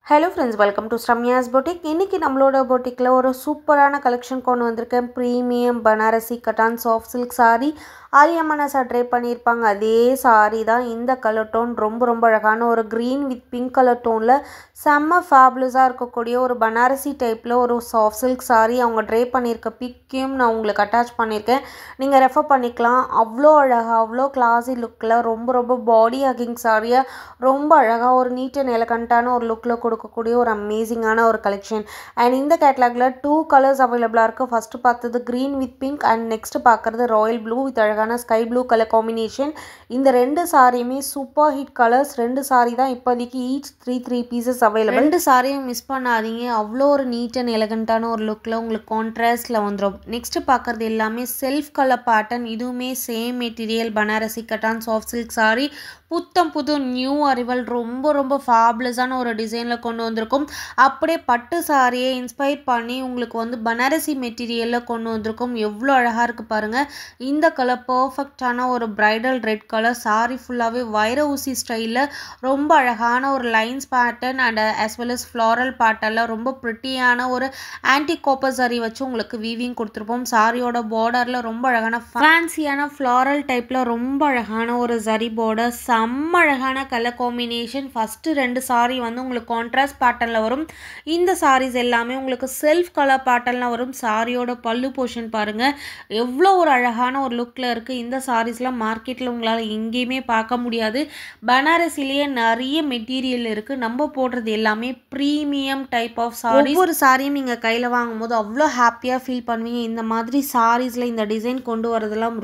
Hello friends, welcome to Ramya's Boutique. இன்னைக்கு நம்மளோட boutique-ல ஒரு சூப்பரான கலெக்ஷன் கொண்டு வந்திருக்கேன். Premium Banarasi cotton soft silk saree ஆரியமனசா ட்ரை பண்ணியிருப்பாங்க. அதே saree தான் இந்த கலர் டோன் ரொம்ப அழகான ஒரு green with pink கலர் டோன்ல செம்ம ஃபேபுலஸாக இருக்கக்கூடிய ஒரு பனாரசி டைப்பில் ஒரு சாஃப்ட் சில்க் saree அவங்க ட்ரை பண்ணியிருக்க பிக்கையும் நான் உங்களுக்கு அட்டாச் பண்ணியிருக்கேன். நீங்கள் ரெஃபர் பண்ணிக்கலாம். அவ்வளோ அழகாக அவ்வளோ கிளாஸி லுக்கில் ரொம்ப பாடி ஹக்கிங் சாரியாக ரொம்ப அழகாக ஒரு நீட் அண்ட் எலகண்ட்டான ஒரு லுக்கில் கொடுக்கக்கூடிய ஒரு அமேசிங்கான ஒரு கலெக்ஷன். அண்ட் இந்த கேட்லாகில் 2 கலர்ஸ் அவைலபிளாக இருக்குது. ஃபஸ்ட்டு பார்த்தது green with pink and next பார்க்குறது ராயல் ப்ளூ வித் அழகான ஸ்கை ப்ளூ கலர் காம்பினேஷன். இந்த 2 சாரியுமே சூப்பர் ஹிட் கலர்ஸ். 2 சாரி தான் இப்போதைக்கு ஈச் 3 பீசஸ் அவைலபிள். 2 சாரியும் மிஸ் பண்ணாதீங்க. அவ்வளோ ஒரு நீட் அண்ட் எலகண்ட்டான ஒரு லுக்கில் உங்களுக்கு கான்ட்ராஸ்டில் வந்துடும். நெக்ஸ்ட் பார்க்குறது எல்லாமே செல்ஃப் கலர் பேட்டர்ன். இதுவுமே same material Banarasi cotton soft silk sari. புத்தம் புது நியூ அரைவல் ரொம்ப ஃபேபுலஸான ஒரு டிசைனில் கொண்டு வந்திருக்கும். அப்படியே பட்டு சாரியை இன்ஸ்பயர் பண்ணி உங்களுக்கு வந்து பனாரசி மெட்டீரியலில் கொண்டு வந்திருக்கும். எவ்வளோ அழகாக இருக்குது பாருங்கள். இந்த கலர் பர்ஃபெக்டான ஒரு பிரைடல் ரெட் கலர். சாரி ஃபுல்லாகவே வைர ஊசி ஸ்டைலில் ரொம்ப அழகான ஒரு lines pattern and as well as floral பேட்டர்னில் ரொம்ப ப்ரிட்டியான ஒரு ஆன்டி காப்பர் சாரி வச்சு உங்களுக்கு வீவிங் கொடுத்துருப்போம். சாரியோட பார்டரில் ரொம்ப அழகான ஃபேன்சியான ஃப்ளாரல் டைப்பில் ரொம்ப அழகான ஒரு சரி பார்டர். செம்ம அழகான கலர் காம்பினேஷன். ஃபஸ்ட்டு 2 சாரி வந்து உங்களுக்கு கான்ட்ராஸ்ட் பேட்டர்னில் வரும். இந்த சாரீஸ் எல்லாமே உங்களுக்கு செல்ஃப் கலர் பேட்டர்னில் வரும். சாரியோட பல்லு போர்ஷன் பாருங்கள் எவ்வளோ ஒரு அழகான ஒரு லுக்கில் இருக்குது. இந்த சாரீஸ்லாம் மார்க்கெட்டில் உங்களால் எங்கேயுமே பார்க்க முடியாது. பனாரசிலேயே நிறைய மெட்டீரியல் இருக்குது. நம்ம போடுறது எல்லாமே ப்ரீமியம் டைப் ஆஃப் சாரீஸ். ஒவ்வொரு சாரியும் நீங்கள் கையில் வாங்கும்போது அவ்வளோ ஹாப்பியாக ஃபீல் பண்ணுவீங்க. இந்த மாதிரி சாரீஸில் இந்த டிசைன் கொண்டு வரதெல்லாம்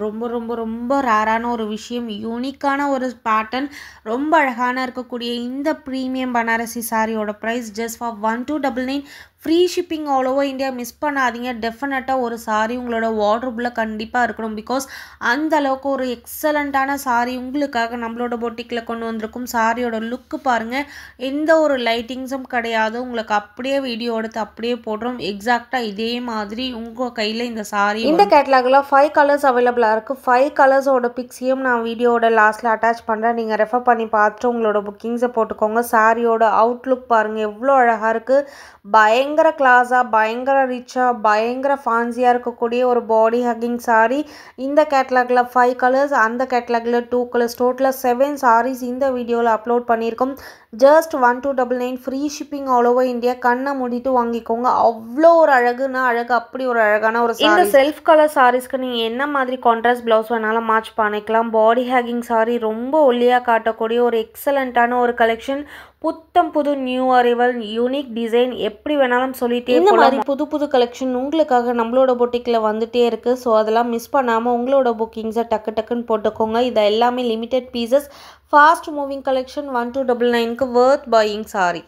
ரொம்ப ரேரான ஒரு விஷயம். யூனிக்கான ஒரு பேட்டர்ன். ரொம்ப அழகான இருக்கக்கூடிய இந்த ப்ரீமியம் பனாரசி சாரியோட price just for 1299. Free shipping all over India. Miss பண்ணாதீங்க. டெஃபினட்டாக ஒரு சாரி உங்களோட வார்ட்ரோபில் கண்டிப்பாக இருக்கணும். பிகாஸ் அந்த அளவுக்கு ஒரு எக்ஸலண்ட்டான சாரி உங்களுக்காக நம்மளோட பொட்டிக்கில் கொண்டு வந்திருக்கும். சாரியோட லுக்கு பாருங்கள். எந்த ஒரு லைட்டிங்ஸும் கிடையாது. உங்களுக்கு அப்படியே வீடியோ எடுத்து அப்படியே போடுறோம். எக்ஸாக்டாக இதே மாதிரி உங்கள் கையில் இந்த சாரி. இந்த கேட்லாகில் 5 கலர்ஸ் அவைலபிளாக இருக்குது. 5 கலர்ஸோட பிக்ஸையும் நான் வீடியோட லாஸ்ட்டில் அட்டாச் பண்ணுறேன். நீங்கள் ரெஃபர் பண்ணி பார்த்துட்டு உங்களோட புக்கிங்ஸை போட்டுக்கோங்க. சாரியோட அவுட்லுக் பாருங்கள் எவ்வளோ அழகாக இருக்குது. பயங்கர கிளாஸாக பயங்கர ரிச்சாக பயங்கர ஃபேன்சியாக இருக்கக்கூடிய ஒரு பாடி ஹக்கிங் சாரி. இந்த கேட்லாகில் 5 கலர்ஸ், அந்த கேட்லாகில் 2 கலர்ஸ், டோட்டலாக 7 சாரீஸ் இந்த வீடியோவில் அப்லோட் பண்ணியிருக்கோம். Just 1299. Free shipping all over India. கண்ணை மூடிட்டு வாங்கிக்கோங்க. அவ்வளோ ஒரு அழகுனா அழகு. அப்படி ஒரு அழகான ஒரு சாரி. இந்த செல்ஃப் கலர் சாரீஸ்க்கு நீங்கள் என்ன மாதிரி கான்ட்ராஸ்ட் ப்ளவுஸ் வேணாலும் மேட்ச் பண்ணிக்கலாம். பாடி ஹேக்கிங் சாரி ரொம்ப ஒல்லியாக காட்டக்கூடிய ஒரு எக்ஸலண்ட்டான ஒரு கலெக்ஷன். புத்தம் புது நியூ அரைவல் யூனிக் டிசைன். எப்படி வேணாலும் சொல்லிட்டே இந்த மாதிரி புது கலெக்ஷன் உங்களுக்காக நம்மளோட பொட்டிக்கில் வந்துட்டே இருக்குது. ஸோ அதெல்லாம் மிஸ் பண்ணாமல் உங்களோட புக்கிங்ஸை டக்குன்னு போட்டுக்கோங்க. இது எல்லாமே limited pieces. Fast moving collection. 1299க்கு வர்த் பையிங் சாரி.